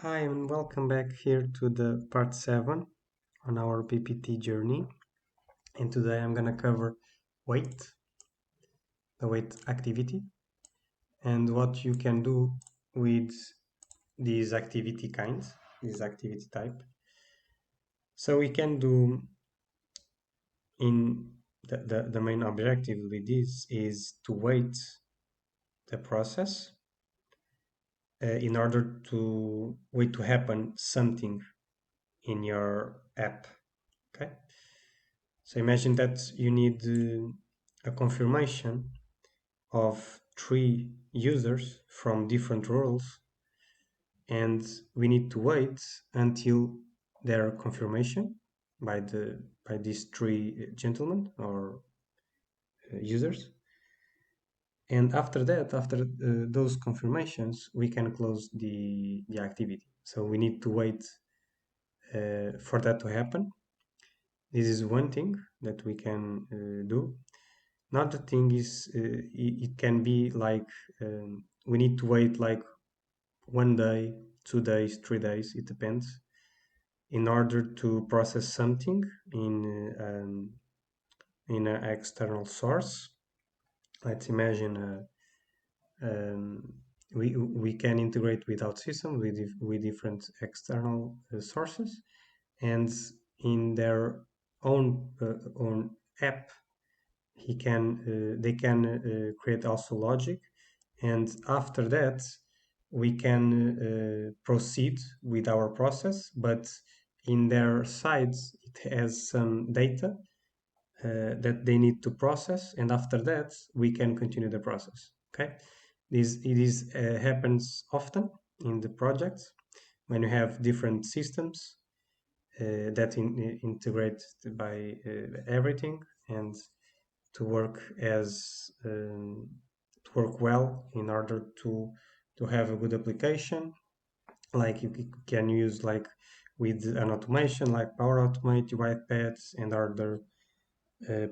Hi and welcome back here to the part 7 on our BPT journey. And today I'm gonna cover weight, the weight activity, and what you can do with these activity kinds, this activity type. So we can do in the main objective with this is to weight the process in order to wait to happen something in your app. Okay. So imagine that you need a confirmation of 3 users from different roles, and we need to wait until their confirmation by these 3 gentlemen or users. And after that, after those confirmations, we can close the activity. So we need to wait for that to happen. This is one thing that we can do. Another thing is it can be like we need to wait like 1 day, 2 days, 3 days, it depends, in order to process something in an external source. Let's imagine we can integrate with OutSystems with different external sources, and in their own app they can create also logic, and after that we can proceed with our process, but in their sides it has some data that they need to process, and after that we can continue the process. Okay, it happens often in the projects when you have different systems that integrate by everything, and to work as to work well in order to have a good application. Like you can use like with an automation like Power Automate, UiPaths, and other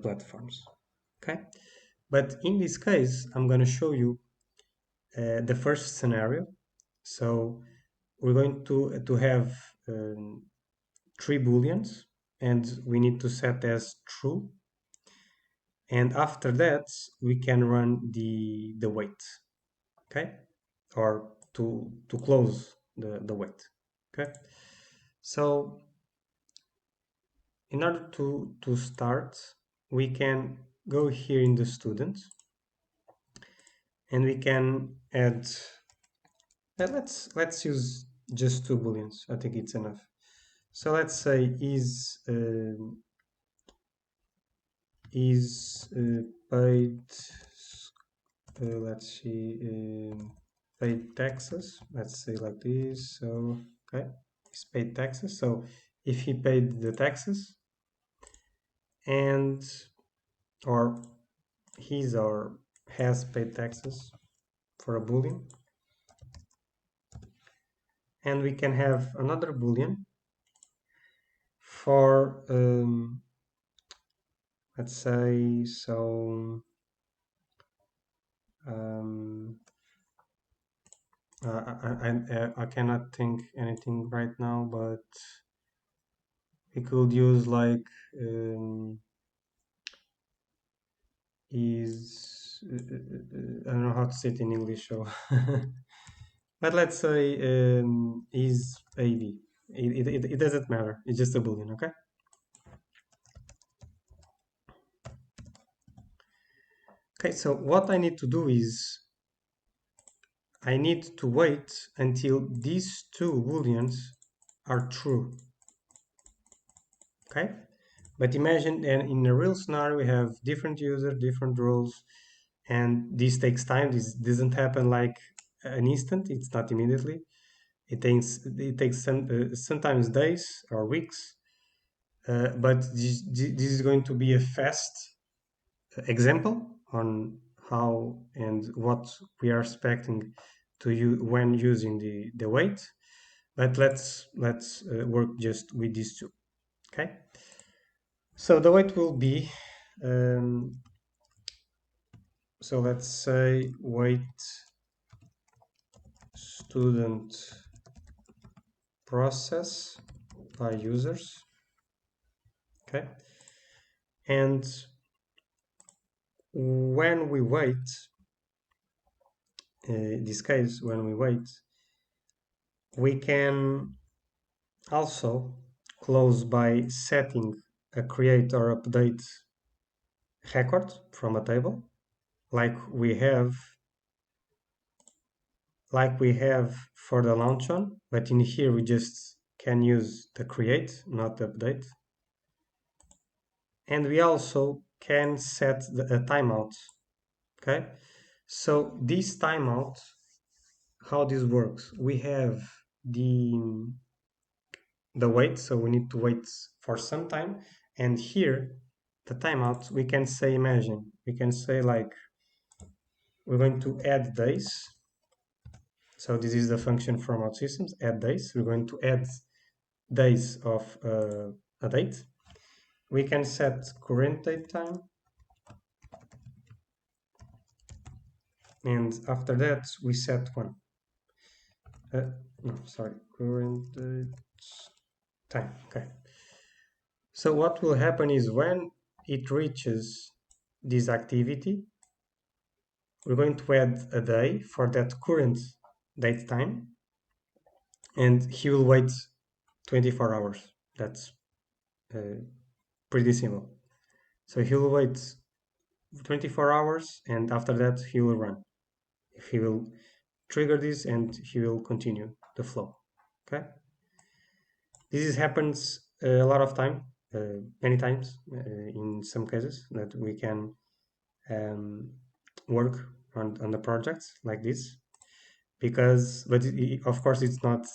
platforms. Okay, but in this case, I'm going to show you the first scenario. So we're going to have 3 booleans, and we need to set as true, and after that we can run the wait. Okay, or to close the wait. Okay, so in order to start, we can go here in the students, and we can add let's use just 2 booleans. I think it's enough. So let's say is paid let's see paid taxes, let's say like this. So okay, he's paid taxes. So if he paid the taxes, and or he's or has paid taxes for a boolean, and we can have another boolean for let's say so um, I cannot think anything right now, but we could use like is I don't know how to say it in English, so but let's say is AB. It doesn't matter. It's just a boolean, okay? Okay, so what I need to do is I need to wait until these 2 booleans are true. Okay, but imagine in a real scenario we have different users, different roles, and this takes time. This doesn't happen like an instant. It's not immediately. It takes sometimes days or weeks. But this is going to be a fast example on how and what we are expecting to use when using the weight. But let's work just with these 2. Okay. So the weight will be so let's say weight student process by users. Okay, and when we wait, in this case, when we wait, we can also close by setting a create or update record from a table, like we have for the launch on, but in here we just can use the create, not the update. And we also can set a timeout. Okay, so this timeout, how this works, we have the wait, so we need to wait for some time, and here the timeout, we can say, imagine, we can say like we're going to add days. So this is the function from OutSystems, add days. We're going to add days of a date. We can set current date time, and after that we set one. No, sorry, current date time. Okay. So what will happen is when it reaches this activity, we're going to add a day for that current date time, and he will wait 24 hours. That's pretty simple. So he will wait 24 hours, and after that he will run. He will trigger this and he will continue the flow. Okay, this happens a lot of time, many times, in some cases that we can work on the projects like this, because but of course it's not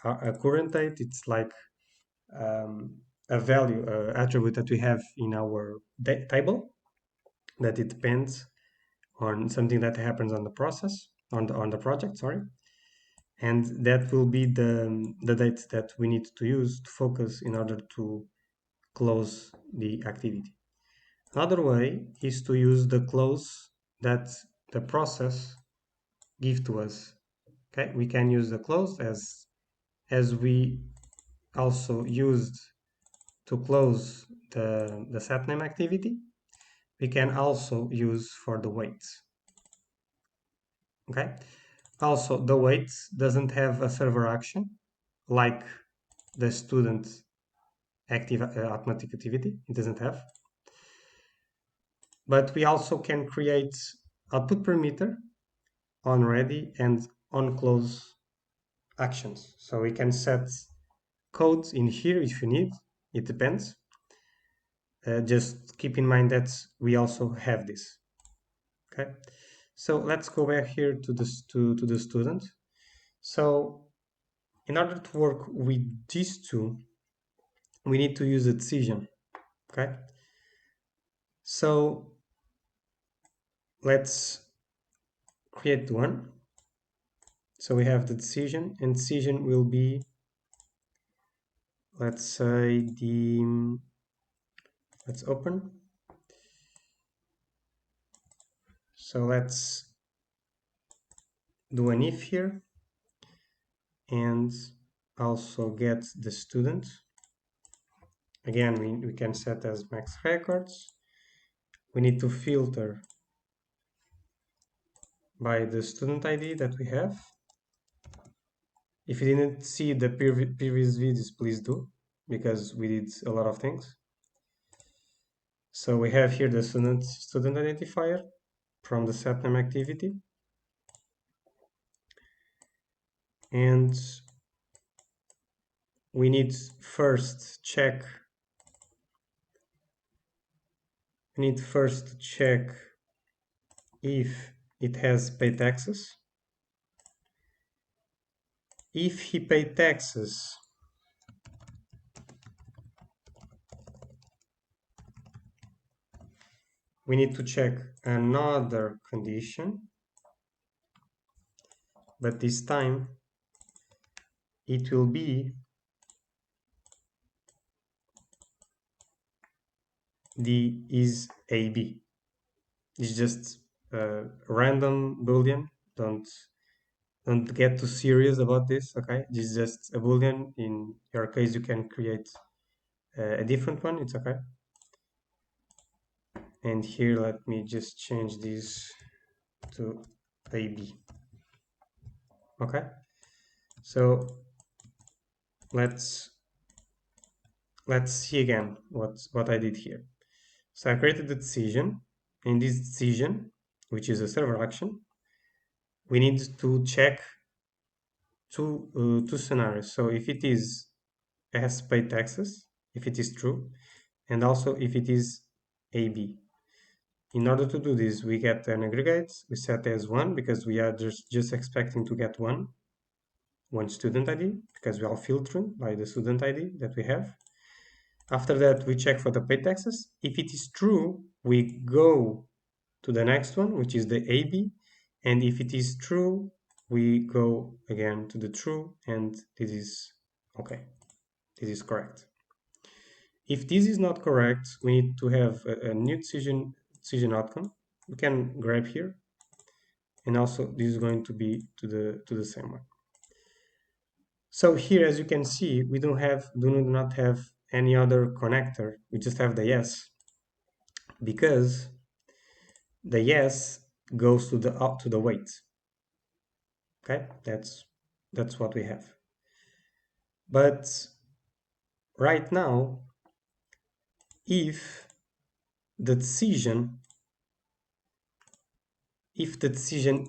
a current date, it's like a value attribute that we have in our table, that it depends on something that happens on the process, on the project, sorry, and that will be the date that we need to use to focus in order to close the activity. Another way is to use the close that the process give to us. Okay, we can use the close as we also used to close the setname activity. We can also use for the waits. Okay, also the waits doesn't have a server action like the student active automatic activity. It doesn't have, but we also can create output perimeter on ready and on close actions. So we can set codes in here if you need. It depends. Just keep in mind that we also have this. Okay, so let's go back here to the student. So in order to work with these two, we need to use a decision. Okay, so let's create one. So we have the decision, and decision will be, let's say, let's open. So let's do an if here and also get the student. Again, we can set as max records. We need to filter by the student ID that we have. If you didn't see the previous videos, please do, because we did a lot of things. So we have here the student identifier from the setname activity. And we need first check if it has paid taxes. If he paid taxes, we need to check another condition, but this time it will be the is AB. It's just a random boolean. Don't don't get too serious about this, okay? This is just a boolean. In your case, you can create a different one, it's okay. And here, let me just change this to AB. Okay, so let's see again what I did here. So I created the decision. In this decision, which is a server action, we need to check two scenarios. So if it is has paid taxes, if it is true, and also if it is AB. In order to do this, we get an aggregate. We set as 1 because we are just expecting to get one student ID, because we are filtering by the student ID that we have. After that, we check for the paid taxes. If it is true, we go to the next one, which is the AB. And if it is true, we go again to the true, and this is okay. This is correct. If this is not correct, we need to have a new decision outcome. We can grab here, and also this is going to be to the same one. So here, as you can see, we do not have any other connector. We just have the yes, because the yes goes to the wait. Okay, that's what we have. But right now, if the decision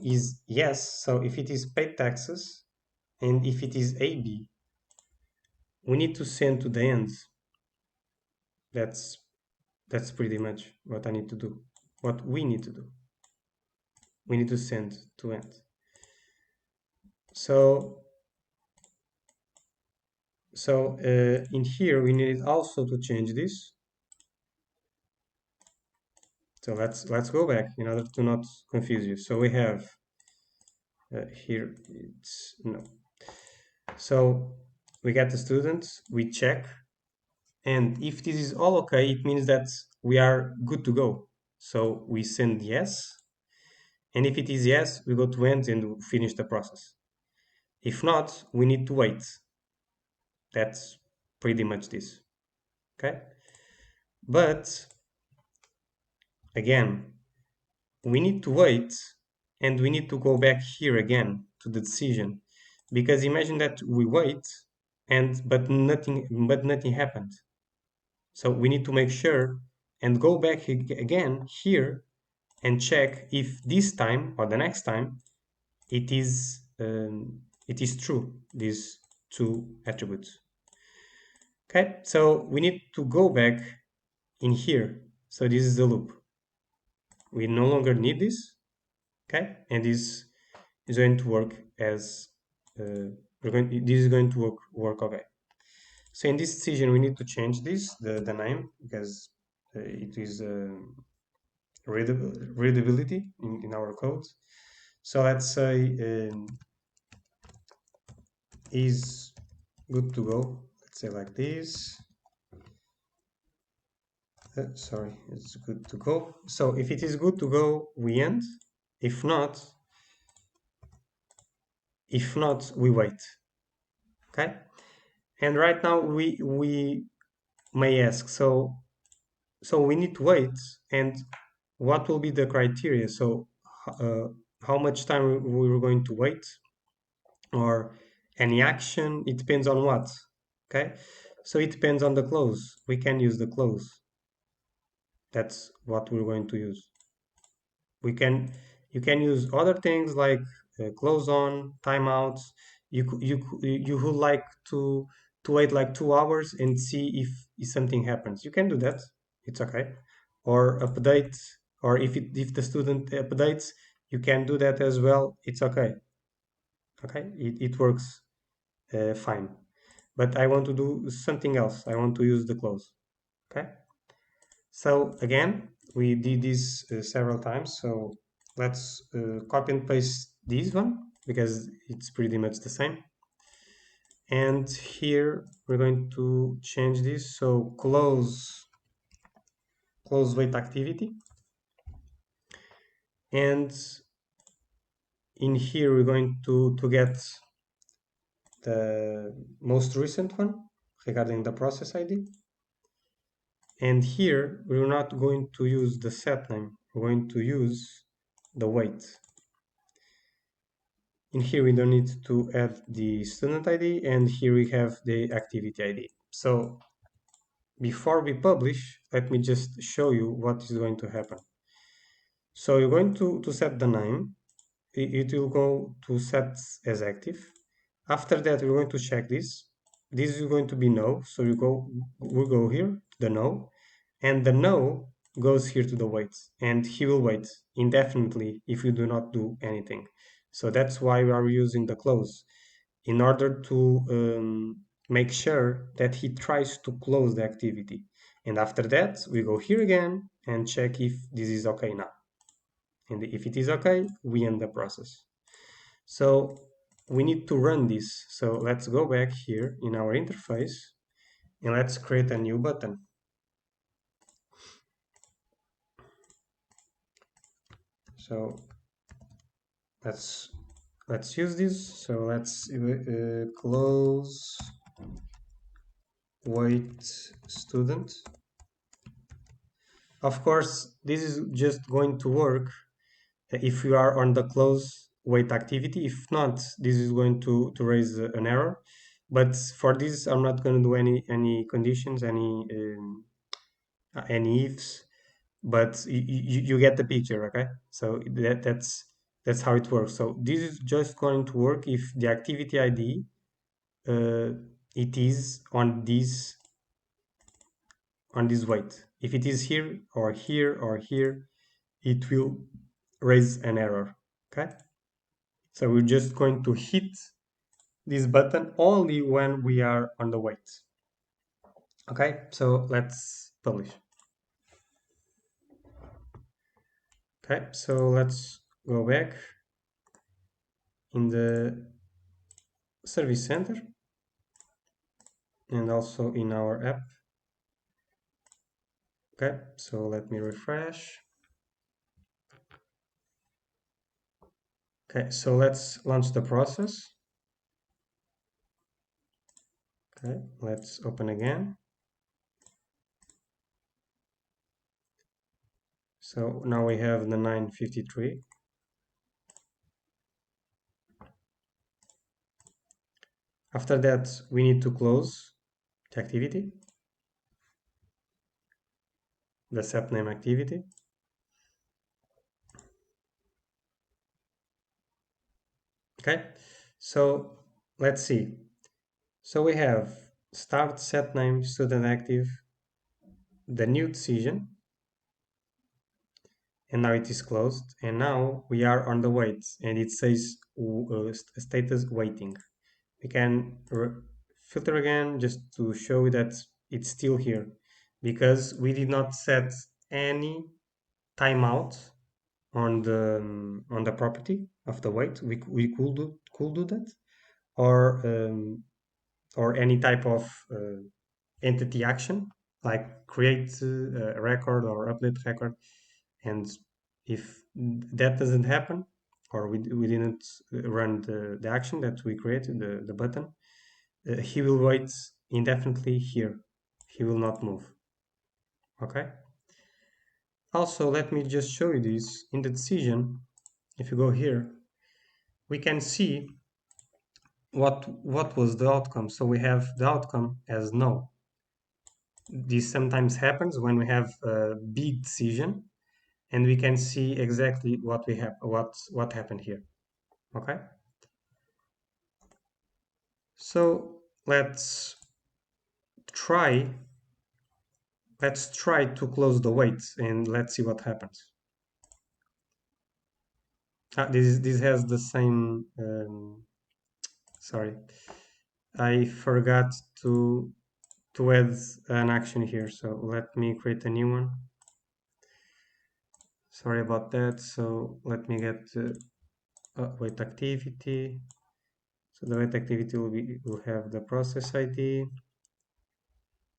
is yes, so if it is paid taxes and if it is AB, we need to send to the end. That's pretty much what I need to do. What we need to do. We need to send to end. So in here we need also to change this. So let's go back in order to not confuse you. So we have here it's no. So we get the students, we check, and if this is all okay, it means that we are good to go. So we send yes, and if it is yes, we go to end and finish the process. If not, we need to wait. That's pretty much this. Okay? But again, we need to wait and we need to go back here again to the decision, because imagine that we wait but nothing happened. So we need to make sure and go back again here and check if this time or the next time it is true, these two attributes. Okay, so we need to go back in here. So this is the loop. We no longer need this. Okay, and this is going to work as this is going to work okay. So in this decision, we need to change the name, because it is readability in our code. So let's say is good to go. Let's say like this. Sorry, it's good to go. So if it is good to go, we end. If not, we wait. Okay. And right now we may ask, so we need to wait, and what will be the criteria? So how much time we were going to wait, or any action? It depends on what. Okay. So it depends on the clause. We can use the clause. That's what we're going to use. You can use other things like close on, timeouts. You would like to wait like 2 hours and see if something happens. You can do that. It's okay. Or update, or if the student updates, you can do that as well. It's okay. Okay, it works fine. But I want to do something else. I want to use the close. Okay. So again, we did this several times. So let's copy and paste this one, because it's pretty much the same. And here we're going to change this. So close wait activity. And in here we're going to get the most recent one regarding the process ID. And here we're not going to use the set name, we're going to use the weight. In here we don't need to add the student ID, and here we have the activity ID. So before we publish, let me just show you what is going to happen. So you're going to set the name. It will go to set as active. After that, we're going to check this. This is going to be no. So we'll go here to the no, and the no goes here to the wait, and he will wait indefinitely if you do not do anything. So that's why we are using the close, in order to make sure that he tries to close the activity. And after that, we go here again and check if this is okay now. And if it is okay, we end the process. So we need to run this. So let's go back here in our interface and let's create a new button. So let's use this. So let's close wait student. Of course, this is just going to work if you are on the close wait activity. If not, this is going to raise an error. But for this, I'm not going to do any conditions, any ifs. But you get the picture, okay? So that's how it works. So this is just going to work if the activity ID it is on this wait. If it is here or here or here, it will raise an error. Okay, so we're just going to hit this button only when we are on the wait. Okay, so let's publish. Okay, so let's go back in the service center and also in our app. Okay, so let me refresh. Okay, so let's launch the process. Okay, let's open again. So now we have the 953. After that, we need to close the activity, the set name activity. Okay, so let's see. So we have start set name student active, the new decision, and now it is closed. And now we are on the wait, and it says status waiting. We can filter again just to show you that it's still here, because we did not set any timeout on the property of the wait. We could do that, or any type of entity action like create a record or update record. And if that doesn't happen, or we didn't run the action that we created, the button, he will wait indefinitely here. He will not move. Okay. Also, let me just show you this in the decision. If you go here, we can see what was the outcome. So we have the outcome as no. This sometimes happens when we have a big decision, and we can see exactly what we have, what happened here. Okay. So try let's try to close the wait and let's see what happens. This has the same. Sorry, I forgot to add an action here. So let me create a new one. Sorry about that. So let me get wait activity. So the wait activity will have the process ID,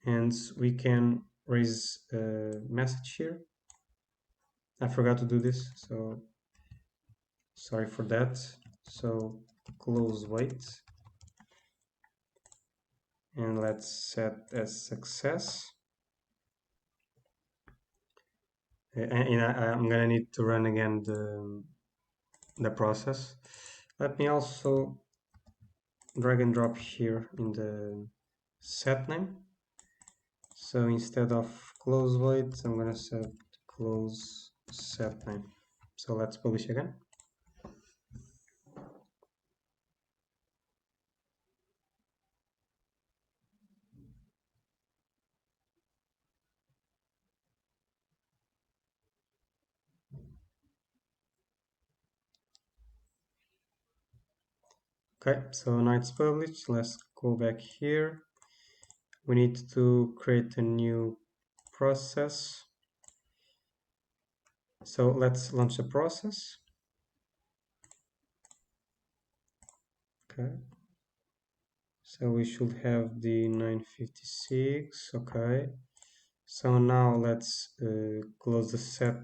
and we can raise a message here. I forgot to do this, so Sorry for that. So close wait, and let's set as success. And I'm gonna need to run again the process. Let me also drag and drop here in the set name. So instead of close void, I'm gonna set close set name. So let's publish again. Okay, so now it's published. Let's go back here. We need to create a new process. So let's launch the process. Okay. So we should have the 956. Okay. So now let's close the set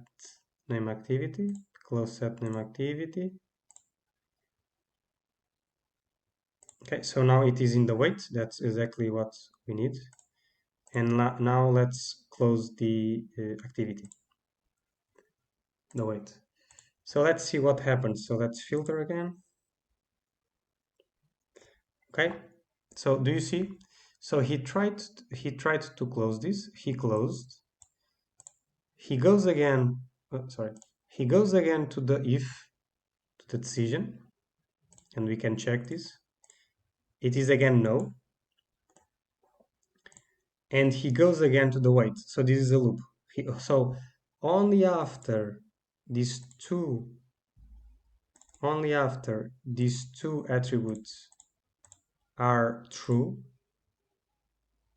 name activity. Close set name activity. Okay, so now it is in the wait. That's exactly what we need. And now let's close the activity, the wait. So let's see what happens. So let's filter again. Okay. So do you see? So he tried to close this. He closed. He goes again. Sorry. He goes again to the if, to the decision, and we can check this. It is again no. And he goes again to the wait. So this is a loop. So only after these two, only after these two attributes are true,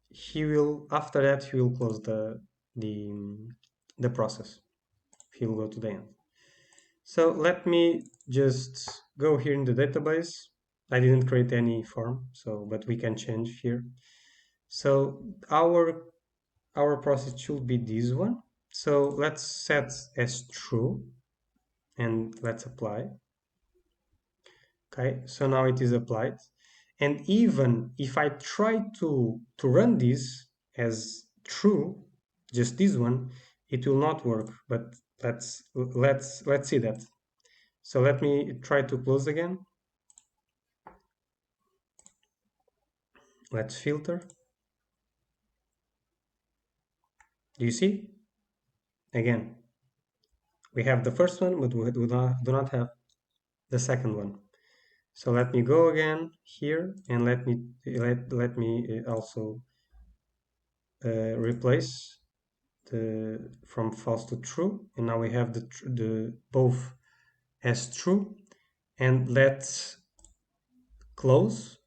he will, after that he will close the the process. He will go to the end. So let me just go here in the database. I didn't create any form, so but we can change here. So our process should be this one. So let's set as true and let's apply. Okay, so now it is applied. And even if I try to run this as true, just this one, it will not work. But let's see that. So let me try to close again. Let's filter. Do you see? Again, we have the first one, but we do not have the second one. So let me go again here and let me also replace the from false to true, and now we have the both as true. And let's close.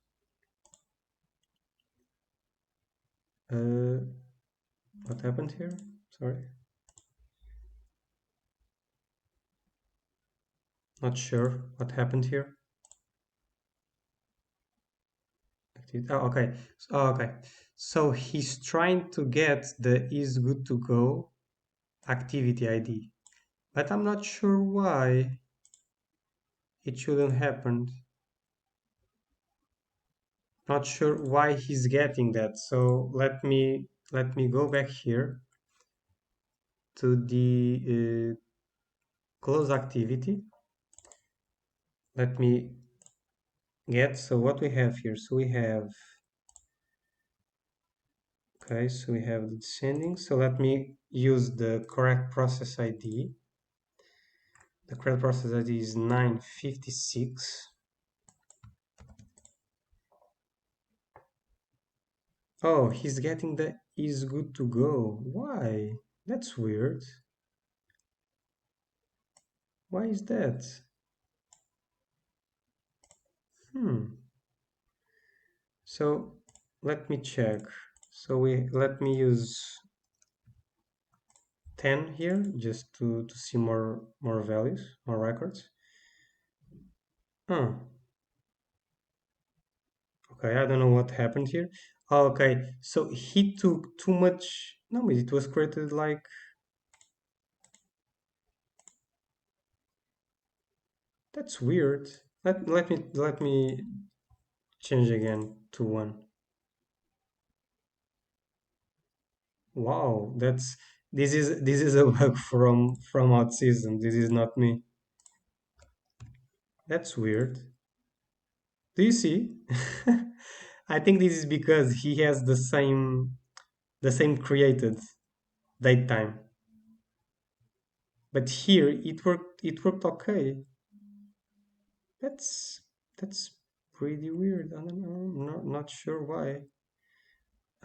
Uh, what happened here? Sorry, not sure what happened here. Oh, okay. Okay. So he's trying to get the is good to go activity ID, but I'm not sure why it shouldn't happen. Not sure why he's getting that. So let me go back here to the close activity. Let me get, so what we have here. So we have, okay, so we have the descending. So let me use the correct process ID. The correct process ID is 956. Oh, he's getting the is good to go. Why? That's weird. Why is that? Hmm. So let me check. So let me use 10 here just to see more values, more records. Oh, okay, I don't know what happened here. Oh, okay, so he took too much. No, but it was created like, That's weird. Let me change again to one. Wow, this is a bug from OutSystems. This is not me. That's weird. Do you see? I think this is because he has the same created date time. But here it worked okay. That's that's pretty weird. I don't know. I'm not sure why.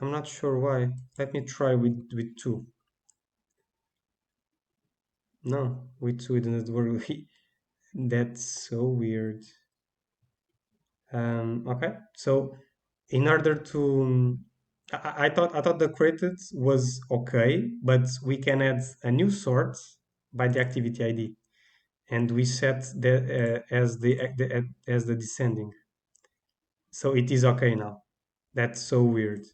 I'm not sure why. Let me try with two. No, with two it didn't work. That's so weird. Okay, so in order to, I thought the created was okay, but we can add a new sort by the activity ID, and we set the as the descending. So it is okay now. That's so weird.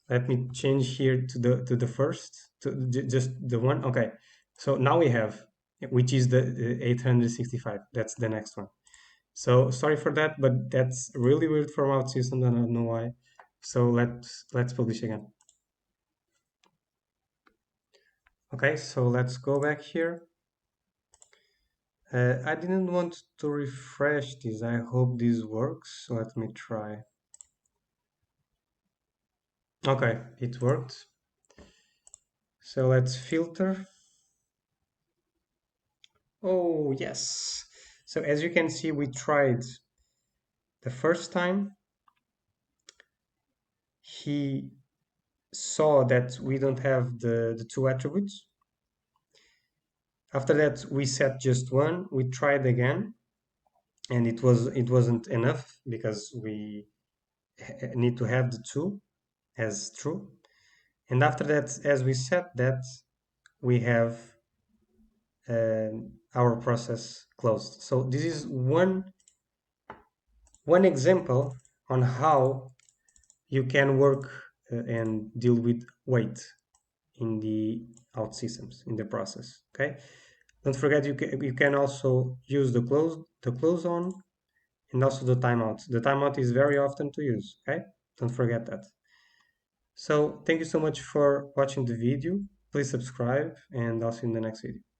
Let me change here to the first, just the one. Okay. So now we have, which is the 865. That's the next one. So sorry for that, but that's really weird from OutSystems, and I don't know why. So let's publish again. Okay, so let's go back here. I didn't want to refresh this. I hope this works. So let me try. Okay, it worked. So let's filter. Oh, yes. So as you can see, we tried the first time. He saw that we don't have the two attributes. After that, we set just one. We tried again, and it wasn't enough because we need to have the two as true. And after that, as we set that, we have our process closed. So this is one example on how you can work and deal with wait in the OutSystems in the process. Okay, don't forget you can also use the close on and also the timeout. The timeout is very often to use. Okay, don't forget that. So thank you so much for watching the video. Please subscribe, and I'll see you in the next video.